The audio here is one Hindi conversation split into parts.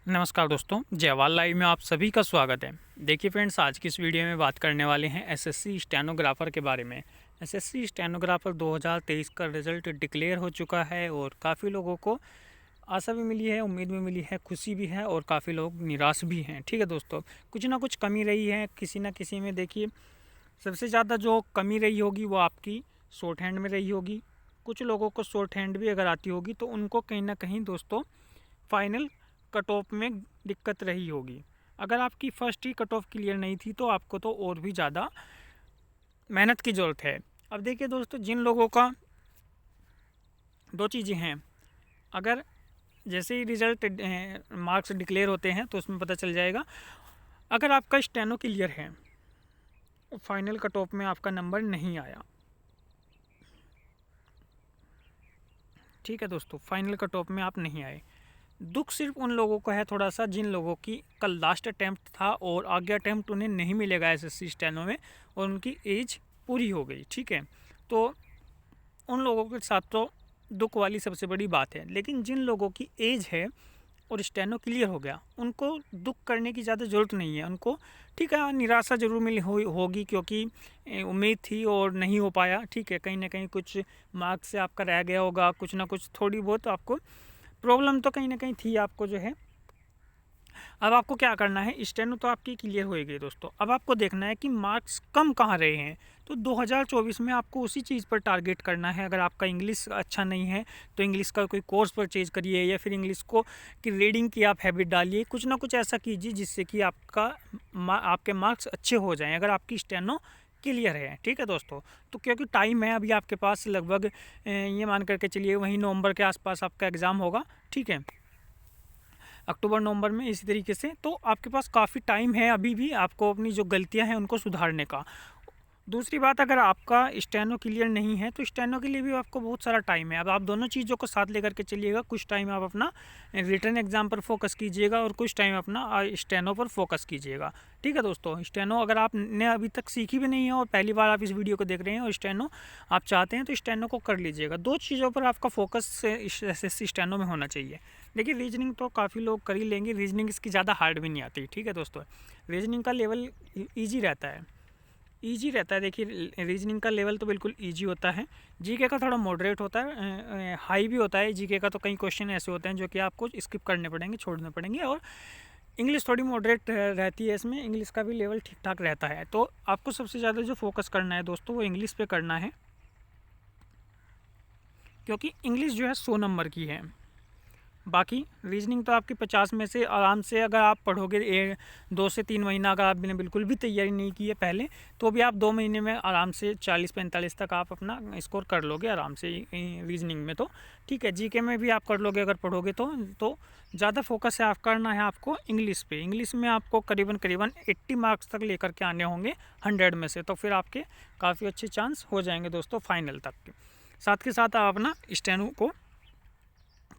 नमस्कार दोस्तों, जयवाल लाइव में आप सभी का स्वागत है। देखिए फ्रेंड्स, आज की इस वीडियो में बात करने वाले हैं एसएससी स्टेनोग्राफ़र के बारे में। एसएससी स्टेनोग्राफ़र 2023 का रिज़ल्ट डिक्लेयर हो चुका है और काफ़ी लोगों को आशा भी मिली है, उम्मीद भी मिली है, खुशी भी है और काफ़ी लोग निराश भी हैं। ठीक है दोस्तों, कुछ ना कुछ कमी रही है किसी न किसी में। देखिए, सबसे ज़्यादा जो कमी रही होगी वो आपकी शॉर्ट हैंड में रही होगी। कुछ लोगों को शॉर्ट हैंड भी अगर आती होगी तो उनको कहीं ना कहीं दोस्तों फाइनल कट ऑफ में दिक्कत रही होगी। अगर आपकी फर्स्ट ही कट ऑफ क्लियर नहीं थी तो आपको तो और भी ज़्यादा मेहनत की ज़रूरत है। अब देखिए दोस्तों, जिन लोगों का दो चीज़ें हैं, अगर जैसे ही रिज़ल्ट मार्क्स डिक्लेयर होते हैं तो उसमें पता चल जाएगा। अगर आपका स्टेनो क्लियर है, फाइनल कट ऑफ में आपका नंबर नहीं आया, ठीक है दोस्तों, फाइनल कट ऑफ में आप नहीं आए, दुख सिर्फ उन लोगों को है थोड़ा सा जिन लोगों की कल लास्ट अटैम्प्ट था और आगे अटैम्प्ट उन्हें नहीं मिलेगा एसएससी स्टेनो में और उनकी एज पूरी हो गई। ठीक है, तो उन लोगों के साथ तो दुख वाली सबसे बड़ी बात है। लेकिन जिन लोगों की एज है और स्टेनो क्लियर हो गया, उनको दुख करने की ज़्यादा ज़रूरत नहीं है। उनको ठीक है, निराशा ज़रूर मिली होगी क्योंकि उम्मीद थी और नहीं हो पाया। ठीक है, कहीं ना कहीं कुछ मार्क्स से आपका रह गया होगा, कुछ ना कुछ थोड़ी बहुत आपको प्रॉब्लम तो कहीं ना कहीं थी आपको जो है। अब आपको क्या करना है, स्टेनो तो आपकी क्लियर हो गई दोस्तों। अब आपको देखना है कि मार्क्स कम कहाँ रहे हैं। तो 2024 में आपको उसी चीज़ पर टारगेट करना है। अगर आपका इंग्लिश अच्छा नहीं है तो इंग्लिश का कोई कोर्स परचेज करिए या फिर इंग्लिश को की रीडिंग की आप हैबिट डालिए। कुछ ना कुछ ऐसा कीजिए जिससे कि आपके मार्क्स अच्छे हो जाएँ अगर आपकी स्टेनो क्लियर है। ठीक है दोस्तों, तो क्योंकि टाइम है अभी आपके पास, लगभग ये मान करके चलिए वहीं नवंबर के आसपास आपका एग्ज़ाम होगा। ठीक है, अक्टूबर नवंबर में इसी तरीके से। तो आपके पास काफ़ी टाइम है अभी भी आपको अपनी जो गलतियां हैं उनको सुधारने का। दूसरी बात, अगर आपका स्टेनो क्लियर नहीं है तो स्टेनो के लिए भी आपको बहुत सारा टाइम है। अब आप दोनों चीज़ों को साथ लेकर के चलिएगा। कुछ टाइम आप अपना रिटर्न एग्जाम पर फोकस कीजिएगा और कुछ टाइम अपना स्टेनो पर फोकस कीजिएगा। ठीक है दोस्तों, स्टेनो अगर आपने अभी तक सीखी भी नहीं है और पहली बार आप इस वीडियो को देख रहे हैं और स्टेनो आप चाहते हैं तो स्टेनो को कर लीजिएगा। दो चीज़ों पर आपका फोकस एसएससी स्टेनो में होना चाहिए। देखिए, रीजनिंग तो काफ़ी लोग कर ही लेंगे, रीजनिंग इसकी ज़्यादा हार्ड भी नहीं आती। ठीक है दोस्तों, रीजनिंग का लेवल ईजी रहता है, ईजी रहता है। देखिए, रीजनिंग का लेवल तो बिल्कुल ईजी होता है। जीके का थोड़ा मॉडरेट होता है, हाई भी होता है। जीके का तो कई क्वेश्चन ऐसे होते हैं जो कि आपको स्किप करने पड़ेंगे, छोड़ने पड़ेंगे। और इंग्लिश थोड़ी मॉडरेट रहती है, इसमें इंग्लिश का भी लेवल ठीक ठाक रहता है। तो आपको सबसे ज़्यादा जो फोकस करना है दोस्तों वो इंग्लिश पे करना है, क्योंकि इंग्लिश जो है 100 नंबर की है। बाकी रीजनिंग तो आपकी 50 में से आराम से, अगर आप पढ़ोगे 2 से 3 महीना, अगर आपने बिल्कुल भी तैयारी नहीं की है पहले, तो भी आप 2 महीने में आराम से 40-45 तक आप अपना स्कोर कर लोगे आराम से रीजनिंग में। तो ठीक है, जीके में भी आप कर लोगे अगर पढ़ोगे तो ज़्यादा फोकस है आप करना है आपको इंग्लिश पे। इंग्लिश में आपको करीबन 80 मार्क्स तक लेकर के आने होंगे 100 में से, तो फिर आपके काफ़ी अच्छे चांस हो जाएंगे दोस्तों फाइनल तक के। साथ के साथ आप अपना स्टेनो को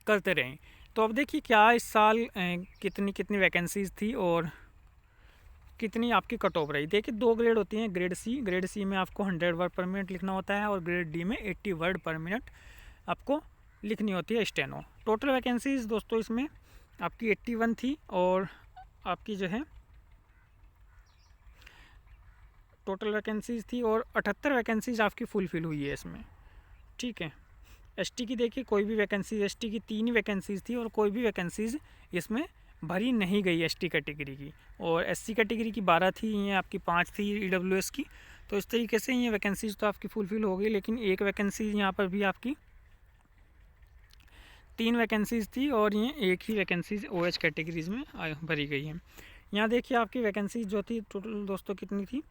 करते रहें। तो अब देखिए, क्या इस साल कितनी कितनी वैकेंसीज़ थी और कितनी आपकी कट ऑफ रही। देखिए, 2 ग्रेड होती हैं, ग्रेड सी में आपको 100 वर्ड पर मिनट लिखना होता है और ग्रेड डी में 80 वर्ड पर मिनट आपको लिखनी होती है स्टेनो। टोटल वैकेंसीज़ दोस्तों इसमें आपकी 81 थी और आपकी जो है टोटल वैकेंसीज़ थी और 78 वैकेंसीज़ आपकी फुलफिल हुई है इसमें। ठीक है, एसटी की देखिए कोई भी वैकेंसी, एसटी की 3 ही वैकेंसीज़ थी और कोई भी वैकेंसीज़ इसमें भरी नहीं गई एसटी कैटेगरी की। और एससी कैटेगरी की 12 थी, ये आपकी 5 थी ईडब्ल्यूएस की। तो इस तरीके से ये वैकेंसीज़ तो आपकी फुलफिल हो गई। लेकिन एक वैकेंसी यहाँ पर भी आपकी 3 वैकेंसीज़ थी और ये एक ही वैकेंसीज ओएच कैटेगरीज़ में भरी गई है। यहाँ देखिए, आपकी वैकेंसीज जो थी टोटल दोस्तों कितनी थी,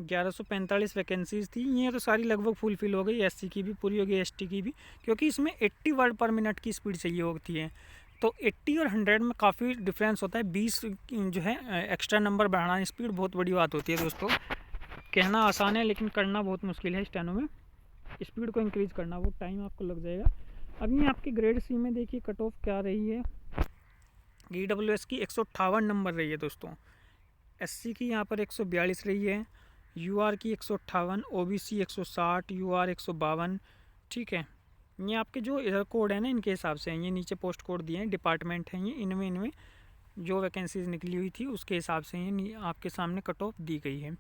1145 वैकेंसीज़ थी। ये तो सारी लगभग फुलफिल हो गई, एससी की भी पूरी हो गई, एसटी की भी, क्योंकि इसमें 80 वर्ड पर मिनट की स्पीड चाहिए होती है। तो 80 और 100 में काफ़ी डिफरेंस होता है। 20 जो है एक्स्ट्रा नंबर बढ़ाना स्पीड बहुत बड़ी बात होती है दोस्तों। कहना आसान है लेकिन करना बहुत मुश्किल है। स्टेनो में स्पीड को इंक्रीज़ करना, वो टाइम आपको लग जाएगा। अब ये आपकी ग्रेड सी में देखिए कट ऑफ क्या रही है। ईडब्ल्यूएस की 158 नंबर रही है दोस्तों, एससी की यहाँ पर 142 रही है, यूआर की 158, ओबीसी 160, यूआर 152। ठीक है, ये आपके जो इधर कोड है ना इनके हिसाब से हैं, ये नीचे पोस्ट कोड दिए हैं, डिपार्टमेंट हैं ये, इनमें जो वैकेंसीज निकली हुई थी उसके हिसाब से ही आपके सामने कट ऑफ दी गई है।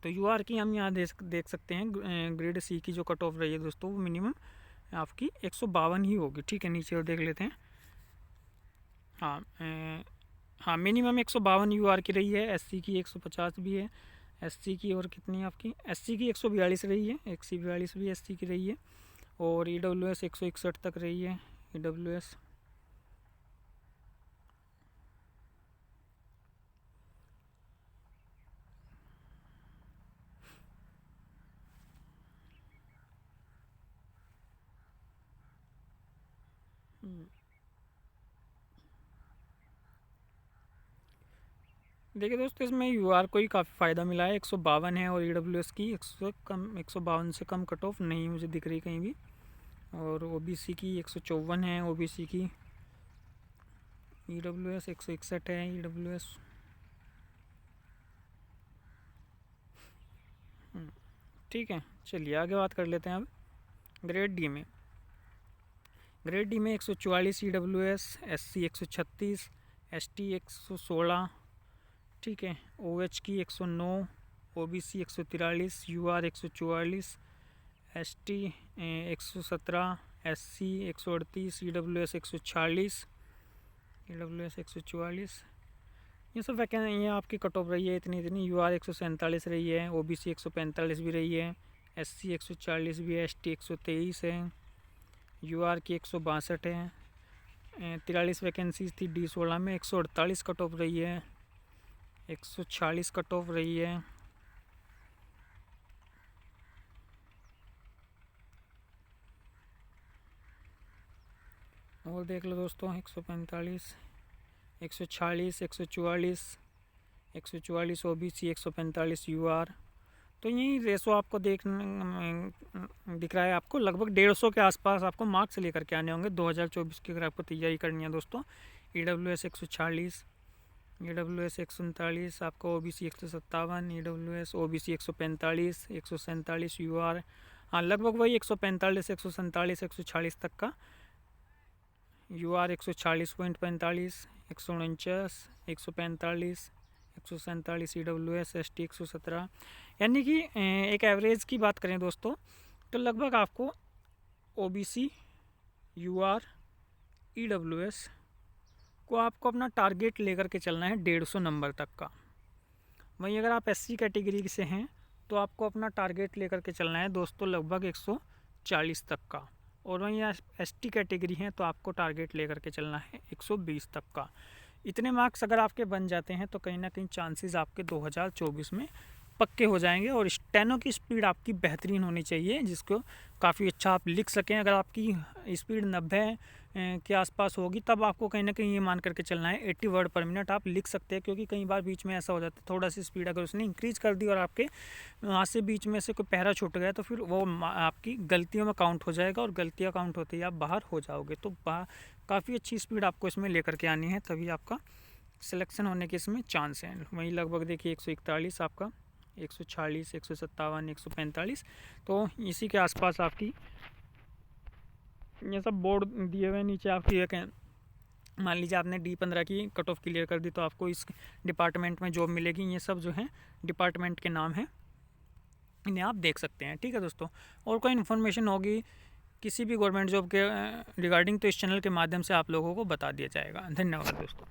तो यूआर की हम यहाँ देख सकते हैं ग्रेड सी की जो कट ऑफ रही है दोस्तों, वो मिनिमम आपकी 152 ही होगी। ठीक है, नीचे और देख लेते हैं। हाँ, मिनिमम 152 यूआर की रही है। एससी की 150 भी है। एससी की और कितनी है आपकी? एससी की 142 रही है, 142 भी एससी की रही है। और ईडब्ल्यूएस 161 तक रही है। ईडब्ल्यूएस देखिए दोस्तों, इसमें यूआर को ही काफ़ी फ़ायदा मिला है। 152 है और ईडब्ल्यूएस की 152 से कम कट ऑफ नहीं मुझे दिख रही कहीं भी। और ओबीसी की 154 है, ओबीसी की। ईडब्ल्यूएस 161 है, ईडब्ल्यूएस। ठीक है, चलिए आगे बात कर लेते हैं अब ग्रेड डी में। ग्रेड डी में 144 ईडब्ल्यूएस, एससी 136, एसटी 116। ठीक है, ओएच की 109, OBC 143, UR 144, ST 117, SC 138, EWS 146, EWS 144। ये सब वैकेंसी ये आपकी कट ऑफ रही है इतनी। यूआर 147 रही है, ओबीसी 145 भी रही है, एससी 140 भी है, एसटी 123 है, यूआर की 162 है। 43 वैकेंसीज थी D16 में। 148 कट ऑफ रही है, 146 कट ऑफ रही है। और देख लो दोस्तों, 145, 146, 144 ओबीसी, 145 यूआर। तो यही रेशो आपको दिख रहा है। आपको लगभग 150 के आसपास आपको मार्क्स लेकर के आने होंगे 2024 की, अगर आपको तैयारी करनी है दोस्तों। ईडब्ल्यूएस 140, ईडब्ल्यूएस 139, आपको ओबीसी 157, ईडब्ल्यूएस ओबीसी 145, 147 यूआर। हाँ, लगभग वही 145, 147, 146 तक का। UR 140.45, 149, 145, 147 EWS, ST 117। यानी कि एक एवरेज की बात करें दोस्तों तो लगभग आपको ओबीसी, यूआर, ईडब्ल्यूएस को आपको अपना टारगेट लेकर के चलना है 150 नंबर तक का। वहीं अगर आप एससी कैटेगरी से हैं तो आपको अपना टारगेट लेकर के चलना है दोस्तों लगभग 140 तक का। और वहीं एसटी कैटेगरी हैं तो आपको टारगेट लेकर के चलना है 120 तक का। इतने मार्क्स अगर आपके बन जाते हैं तो कहीं ना कहीं चांसेस आपके 2024 में पक्के हो जाएंगे। और स्टेनो की स्पीड आपकी बेहतरीन होनी चाहिए, जिसको काफ़ी अच्छा आप लिख सकें। अगर आपकी स्पीड 90 के आसपास होगी तब आपको कहीं ना कहीं ये मान करके चलना है 80 वर्ड पर मिनट आप लिख सकते हैं। क्योंकि कई बार बीच में ऐसा हो जाता है, थोड़ा सी स्पीड अगर उसने इंक्रीज़ कर दी और आपके वहाँ से बीच में से कोई पैरा छूट गया तो फिर वो आपकी गलतियों में काउंट हो जाएगा, और गलतियाँ काउंट होते ही आप बाहर हो जाओगे। तो काफ़ी अच्छी स्पीड आपको इसमें लेकर के आनी है, तभी आपका सिलेक्शन होने के इसमें चांस हैं। वहीं लगभग देखिए 141 आपका, 146, 157, 145। तो इसी के आसपास आपकी ये सब बोर्ड दिए हुए नीचे आपकी एक, मान लीजिए आपने D15 की कट ऑफ क्लियर कर दी तो आपको इस डिपार्टमेंट में जॉब मिलेगी। ये सब जो है डिपार्टमेंट के नाम हैं, इन्हें आप देख सकते हैं। ठीक है दोस्तों, और कोई इन्फॉर्मेशन होगी किसी भी गवर्नमेंट जॉब के रिगार्डिंग तो इस चैनल के माध्यम से आप लोगों को बता दिया जाएगा। धन्यवाद दोस्तों।